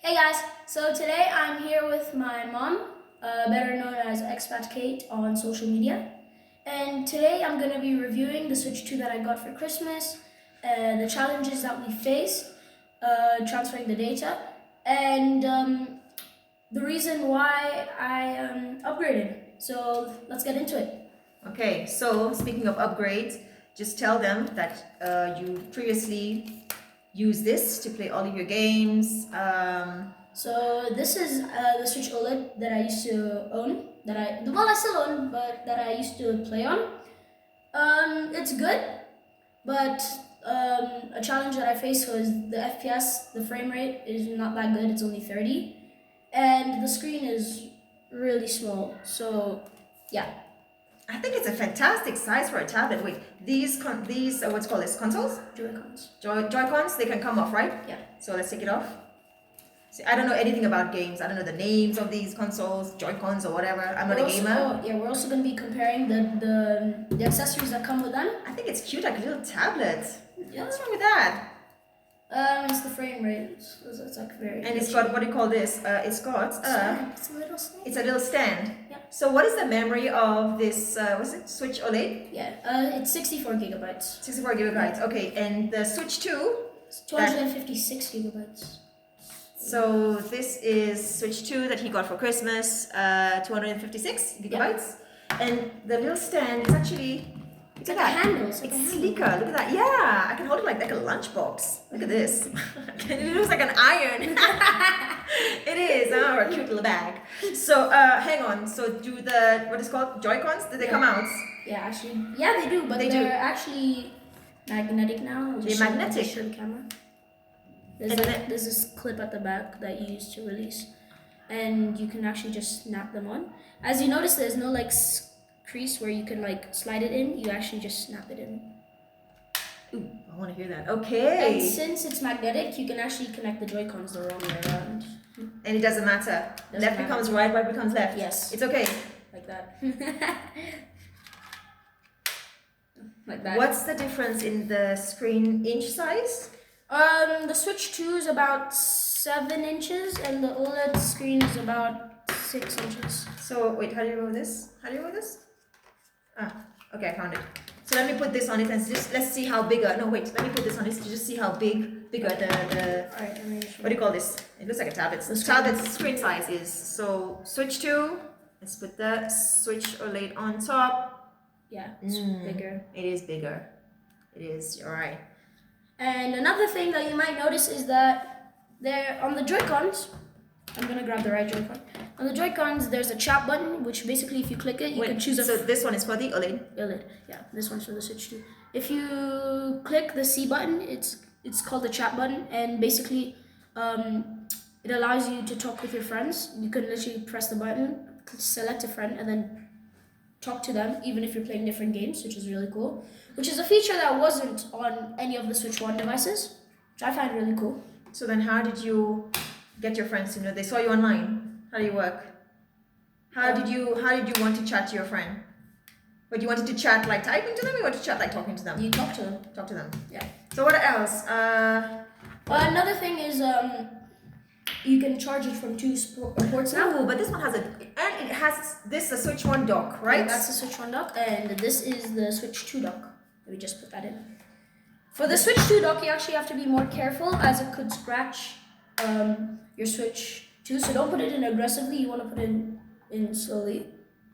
Hey guys, so today I'm here with my mom, better known as Expat Kate on social media. And today I'm going to be reviewing the Switch 2 that I got for Christmas, the challenges that we face, transferring the data, and the reason why I upgraded. So let's get into it. Okay, so speaking of upgrades, just tell them that you previously used this to play all of your games. So this is the Switch OLED that I used to own, I still own, but that I used to play on. It's good, but a challenge that I faced was the FPS, the frame rate is not that good, it's only 30, and the screen is really small, so yeah. I think it's a fantastic size for a tablet. Wait, these what's called this, consoles? Joy-Cons. Joy-Cons, they can come off, right? Yeah. So let's take it off. See, I don't know anything about games. I don't know the names of these consoles, Joy-Cons or whatever. I'm not a gamer. We're also going to be comparing the accessories that come with them. I think it's cute, like a little tablet. Yeah. What's wrong with that? It's the frame rate. It's like very. And it's got, what do you call this? It's got it's a little stand. It's a little stand. Yeah. So what is the memory of this? What's it? Switch OLED? Yeah. It's 64 gigabytes. 64 gigabytes. Okay. And the Switch 2? It's 256 gigabytes. So this is Switch 2 that he got for Christmas. 256 gigabytes. Yeah. And the little stand is actually. It's like a handle. It's sleeker. Look at that. Yeah, I can hold it like a lunchbox. Look at this. It looks like an iron. It is. Or a cute little bag. So hang on. So do the what is called Joy-Cons? Did they come out? Yeah, actually. Yeah, they do. But they're actually magnetic now. They're magnetic. Show the camera. There's this clip at the back that you use to release, and you can actually just snap them on. As you notice, there's no like crease where you can like slide it in. You actually just snap it in. Ooh, I want to hear that. Okay. And since it's magnetic, you can actually connect the Joy-Cons the wrong way around. And it doesn't matter. Left becomes right becomes left. Yes. It's okay. Like that. Like that. What's the difference in the screen inch size? The Switch 2 is about 7 inches, and the OLED screen is about 6 inches. So wait, how do you roll this? Okay, I found it. So let me put this on it and let's see how bigger. No, wait, let me put this on it to just see how bigger the Alright, let me show what do you call this? It looks like a tablet. The tablet's screen size is. So Switch 2, let's put the Switch OLED on top. Yeah, it's bigger. It is bigger. It is, you're right. And another thing that you might notice is that there on the Joy-Cons, I'm gonna grab the right Joy-Con. On the Joy-Cons, there's a chat button, which basically, if you click it, you can choose So this one is for the OLED? OLED, yeah. This one's for the Switch 2. If you click the C button, it's called the chat button, and basically, it allows you to talk with your friends. You can literally press the button, select a friend, and then talk to them, even if you're playing different games, which is really cool. Which is a feature that wasn't on any of the Switch 1 devices, which I find really cool. So then how did you get your friends to know? They saw you online. How do you work? How did you want to chat to your friend? But you wanted to chat like typing to them, or you want to chat like talking to them? You talk to them. Talk to them. Yeah. So what else? Another thing is you can charge it from 2 ports now. Oh, but this one has it has this a Switch 1 dock, right? Yeah, that's the Switch 1 dock, and this is the Switch 2 dock. Let me just put that in. For the Switch 2 dock, you actually have to be more careful, as it could scratch your Switch 2. So don't put it in aggressively. You want to put it in slowly.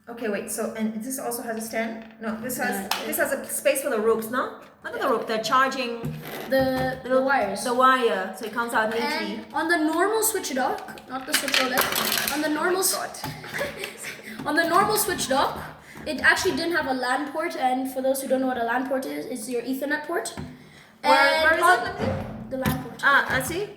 Okay, wait. So and this also has a stand. No, this has a space for the ropes. No, not the rope. The charging. The wires. The wire, so it comes out neatly. And on the normal Switch dock, not the Switch OLED. On the normal. On the normal Switch dock, it actually didn't have a LAN port, and for those who don't know what a LAN port is, it's your Ethernet port. Where is it? The LAN port. I see.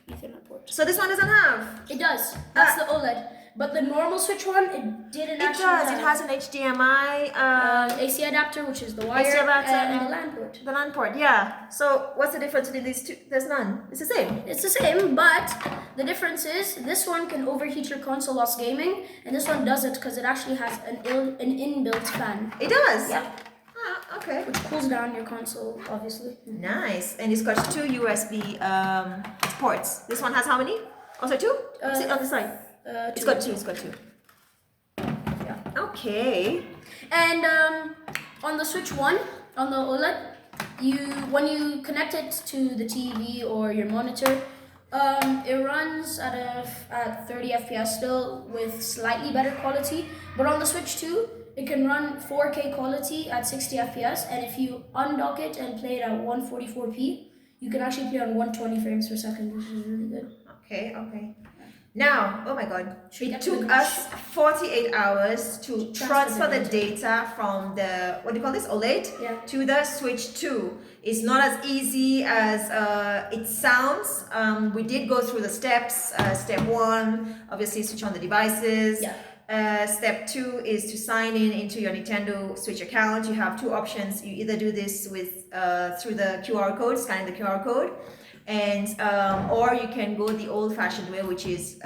Ethernet port. So this one doesn't have? It does. That's the OLED. But the normal Switch one, it didn't actually have. It has an HDMI, AC adapter, which is the wire, AC adapter, and the LAN port. The LAN port, yeah. So what's the difference between these two? There's none. It's the same. It's the same, but the difference is this one can overheat your console whilst gaming, and this one doesn't because it actually has an inbuilt fan. It does? Yeah. Okay. Which cools down your console, obviously. Nice. And it's got 2 USB ports. This one has how many? Also two? See, on the side. It's got two. It's got two. Yeah. Okay. And on the Switch 1, on the OLED, when you connect it to the TV or your monitor, it runs at 30 FPS still with slightly better quality. But on the Switch 2, it can run 4K quality at 60 FPS, and if you undock it and play it at 144p, you can actually play on 120 frames per second, which is really good. Okay, okay. Now, oh my god, it took the us 48 hours to transfer the data from the, what do you call this, OLED, to the Switch 2. It's not as easy as it sounds. We did go through the steps. Step 1, obviously switch on the devices. Step 2 is to sign in into your Nintendo Switch account. You have two options. You either do this with through the QR code, scanning the QR code, and or you can go the old-fashioned way, which is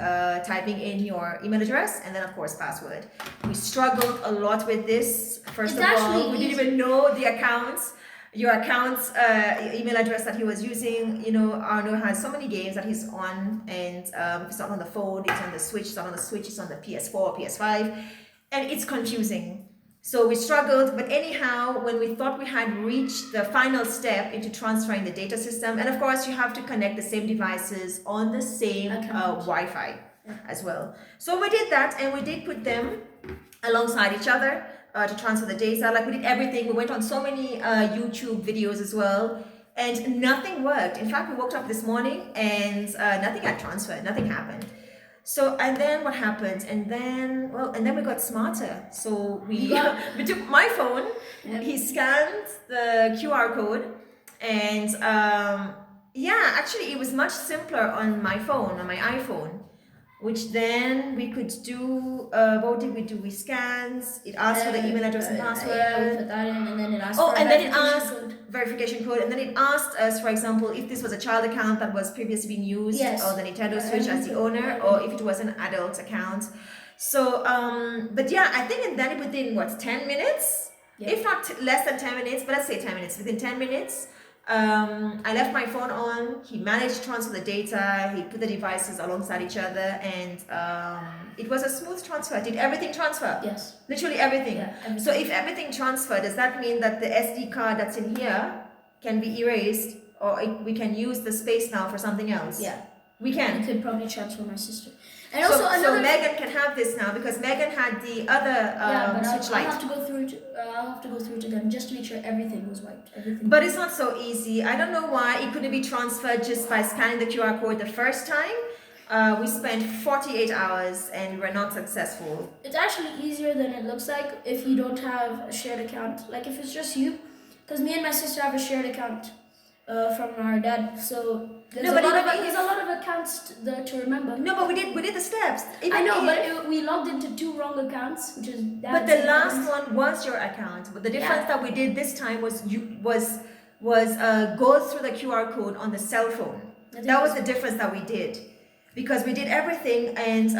typing in your email address and then of course password. We struggled a lot with this. First of all, we didn't even know the accounts. Your account's email address that he was using. You know, Arno has so many games that he's on, and if it's not on the phone, it's on the Switch. It's not on the Switch, it's on the PS4, PS5, and it's confusing. So we struggled, but anyhow, when we thought we had reached the final step into transferring the data system, and of course you have to connect the same devices on the same Wi-Fi as well. So we did that, and we did put them alongside each other to transfer the data. Like, we did everything. We went on so many YouTube videos as well, and nothing worked. In fact, we woke up this morning and nothing had transferred, nothing happened. So, and then what happened? And then, well, and then we got smarter. So we took my phone, he scanned the QR code, and yeah, actually it was much simpler on my phone, on my iPhone, which then we could do, what did we do? We scanned, it asked for the email address and password. Yeah, we put that in, and then it asked for and then it asked verification code, and then it asked us, for example, if this was a child account that was previously being used, or the Nintendo Switch as the owner, or if it was an adult account. So, but yeah, I think then within, what, 10 minutes? If not less than 10 minutes, but let's say 10 minutes. Within 10 minutes, I left my phone on, he managed to transfer the data, he put the devices alongside each other, and it was a smooth transfer. Did everything transfer? Yes. Literally everything. Everything. So if everything transferred, does that mean that the SD card that's in here can be erased, or we can use the space now for something else? Yeah. We can. You could probably transfer my sister. And also, so Megan can have this now, because Megan had the other Switch Lite. I'll have to go through it again just to make sure everything was wiped. Everything. But it's not so easy. I don't know why it couldn't be transferred just by scanning the QR code the first time. We spent 48 hours and we were not successful. It's actually easier than it looks like if you don't have a shared account. Like if it's just you, because me and my sister have a shared account from our dad, so there's a lot of accounts to remember. No, but we did the steps. I know, but we logged into 2 wrong accounts, which is dad's. But the last one was your account. But the difference that we did this time was go through the QR code on the cell phone. That was the difference that we did. Because we did everything, and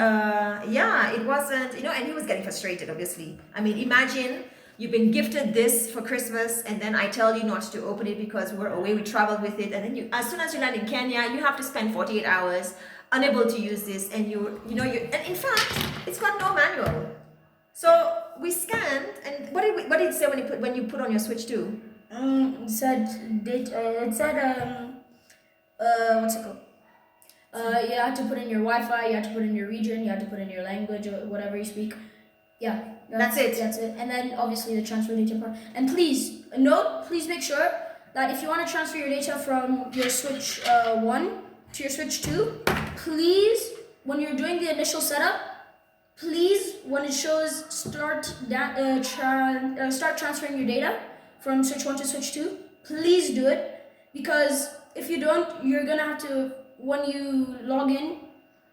it wasn't, and he was getting frustrated, obviously. I mean, imagine you've been gifted this for Christmas, and then I tell you not to open it because we're away, we traveled with it, and then as soon as you land in Kenya, you have to spend 48 hours unable to use this, and and in fact, it's got no manual. So we scanned, and what did it say when you put on your Switch 2? It said what's it called? You had to put in your Wi-Fi, you had to put in your region, you had to put in your language, or whatever you speak. Yeah, that's it. And then obviously the transfer data part. And please make sure that if you want to transfer your data from your Switch 1 to your Switch 2, please, when you're doing the initial setup, please, when it shows start transferring your data from Switch 1 to Switch 2, please do it, because if you don't, you're gonna have to, when you log in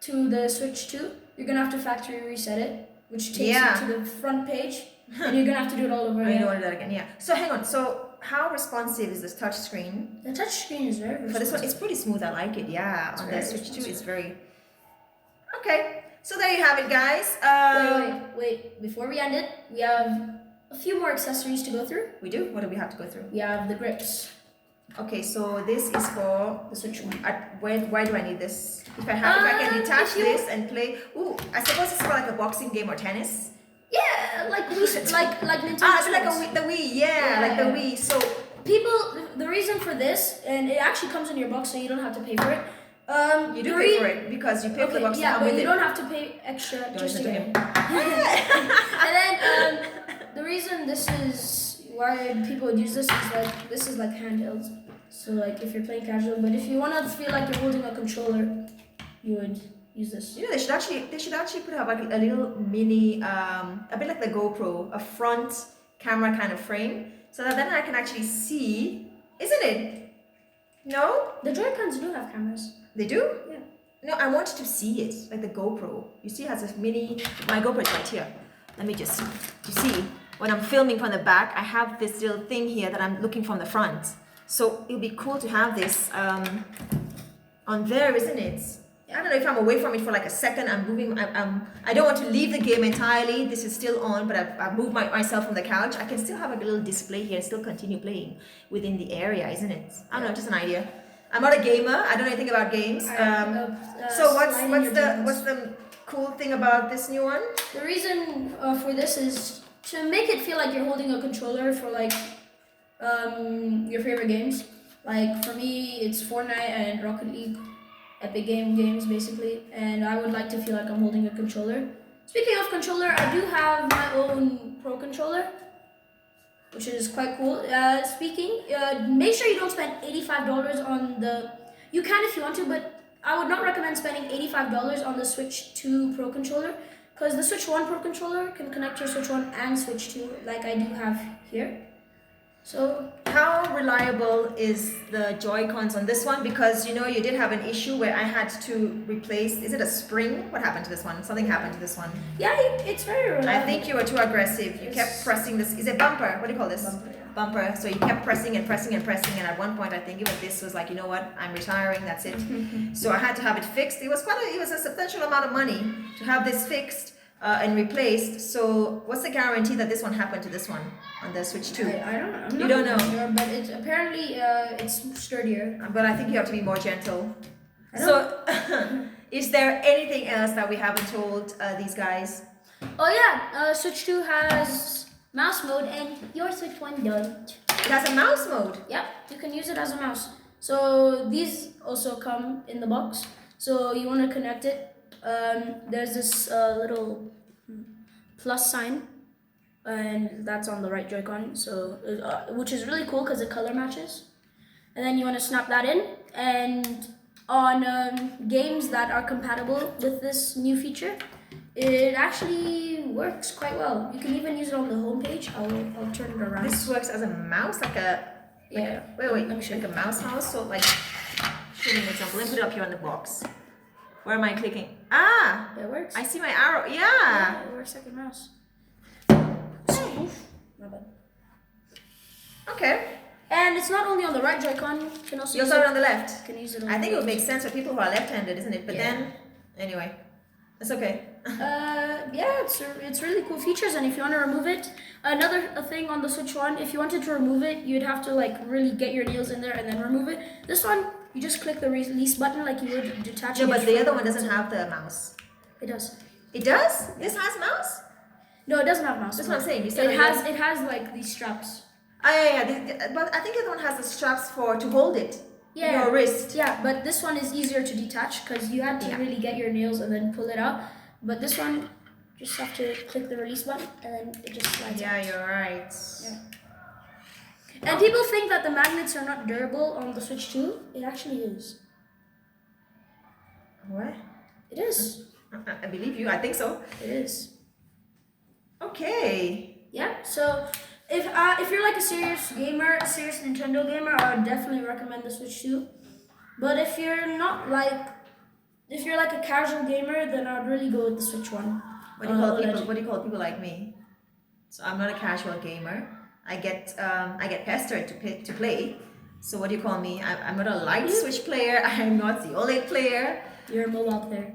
to the Switch 2, you're gonna have to factory reset it, which takes you to the front page, and you're gonna have to do it all over again. Do that again, yeah. So hang on, so how responsive is this touch screen? The touch screen is very responsive. For this one, it's pretty smooth, I like it, yeah. On the Switch 2, it's very... Okay, so there you have it, guys. Wait, before we end it, we have a few more accessories to go through. We do? What do we have to go through? We have the grips. Okay, so this is for The Switch one. why do I need this? If I can detach if you- this and play. Ooh, I suppose it's for like a boxing game or tennis. Yeah, like like Nintendo. Ah, it's like Sports. the Wii. Yeah, like the Wii. So People, the reason for this, and it actually comes in your box, so you don't have to pay for it. you do pay for it because you pay for the box. Yeah, to come but with you it. don't have to pay extra just to listen to get him. it. And then the reason this is why people would use this is like handheld. So like if you're playing casual, but if you want to feel like you're holding a controller, you would use this. You know, they should actually put up like a little mini, a bit like the GoPro, a front camera kind of frame, so that then I can actually see, isn't it? No, The Joy-Cons do have cameras. they do. Yeah. No, I wanted to see it, like the GoPro. You see, it has a mini. My GoPro is right here. Let me just, you see, when I'm filming from the back, I have this little thing here that I'm looking from the front. So it would be cool to have this on there, isn't it? I don't know if I'm away from it for like a second. I'm moving. I don't want to leave the game entirely. This is still on, but I've moved myself from the couch. I can still have like a little display here and still continue playing within the area, isn't it? I don't know, just an idea. I'm not a gamer. I don't know anything about games. So what's the cool thing about this new one? The reason for this is to make it feel like you're holding a controller for like your favorite games. Like for me, it's Fortnite and Rocket League, Epic games basically, and I would like to feel like I'm holding a controller. Speaking of controller, I do have my own Pro controller, which is quite cool. Make sure you don't spend $85 on the. You can if you want to, but I would not recommend spending $85 on the Switch 2 Pro controller, because the Switch 1 Pro controller can connect to your Switch 1 and Switch 2, like I do have here. So how reliable is the Joy-Cons on this one? Because you know you did have an issue where I had to replace. Is it a spring? What happened to this one? Something happened to this one. yeah, it's very reliable. I think you were too aggressive. You kept pressing this. Is it bumper? What do you call this? Bumper, yeah. Bumper. So you kept pressing and pressing and pressing, and at one point I think even this was like, you know what? I'm retiring. That's it. So I had to have it fixed. It was a substantial amount of money to have this fixed and replaced. So what's the guarantee that this one happened to this one on the Switch 2? I don't know. You don't know? Sure, but it's apparently it's sturdier. But I think you have to be more gentle. So, is there anything else that we haven't told these guys? Oh yeah, Switch 2 has mouse mode and your Switch 1 don't. It has a mouse mode. Yep, you can use it as a mouse. So these also come in the box. So you want to connect it. There's this little plus sign, and that's on the right Joy-Con. So which is really cool because it color matches. And then you want to snap that in, and on games that are compatible with this new feature, it actually works quite well. You can even use it on the home page. I'll turn it around. This works as a mouse, like a Yeah. wait, Let me show like you. a mouse. So like, show me an example. Let me put it up here on the box. Where am I clicking? Ah, It works. I see my arrow. Yeah. Yeah, it works like a mouse. Oof, my bad. Okay. And it's not only on the right Joy-Con. You can also You use also it have it on the left. You can use it on I think it the would make sense for people who are left-handed, isn't it? But Yeah. then, anyway, it's okay. Yeah, it's really cool features, and if you want to remove it, another thing on the Switch 1, if you wanted to remove it, you'd have to like really get your nails in there and then remove it. This one, you just click the release button like you would detaching. No, but it the from other one doesn't have the mouse. It does. It does? This has mouse? No, it doesn't have mouse. That's what I'm saying. You said It has like these straps. Oh yeah. But I think the other one has the straps to hold it. Yeah. Your wrist. Yeah, but this one is easier to detach because you had to really get your nails and then pull it out. But this one, just have to click the release button and then it just slides out. Yeah, you're right. Yeah. And people think that the magnets are not durable on the Switch 2. It actually is. What? It is. I believe you. I think so. It is. Okay. Yeah. So if you're like a serious gamer, a serious Nintendo gamer, I would definitely recommend the Switch 2. But if you're not if you're like a casual gamer, then I'd really go with the Switch 1. What do you call people? What do you call people like me? So I'm not a casual gamer. I get pestered to play. So what do you call me? I'm not a light Switch player. I'm not the OLED player. You're a mobile player.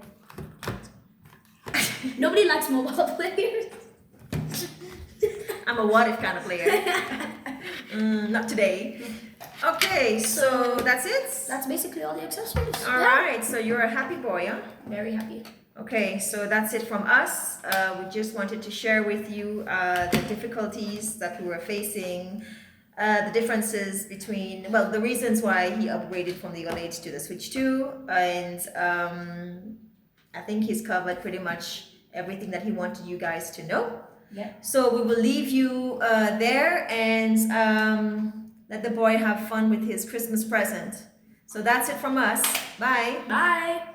Nobody likes mobile players. I'm a what if kind of player. Not today. Okay, so that's it? That's basically all the accessories. All right, so you're a happy boy, huh? Very happy. Okay, so that's it from us. We just wanted to share with you the difficulties that we were facing, the differences between, well, the reasons why he upgraded from the OLED to the Switch 2, and I think he's covered pretty much everything that he wanted you guys to know. Yeah. So we will leave you there and let the boy have fun with his Christmas present. So that's it from us. Bye. Bye.